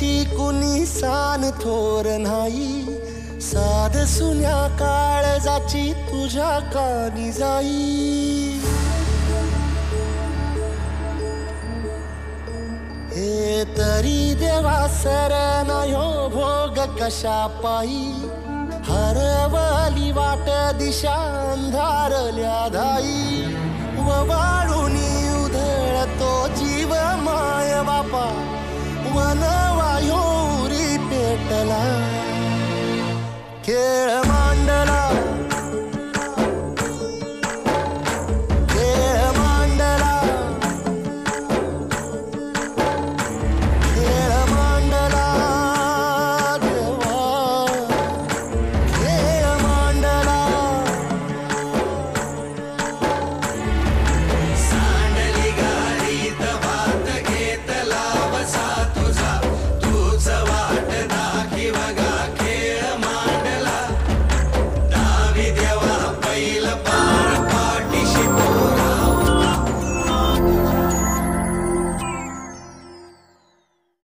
तशी कुणी सान थोर नाही, साध सुन्या काळजाची तुझ्या कानी जाई. हे तरी देवा सरना ह्यो भोग कशा पायी, हरवली वाट दिशा अंधारल्या धाई. वाळूनी उधळतो जीव माय बापा, वनवायो उरी पेटला. खेळ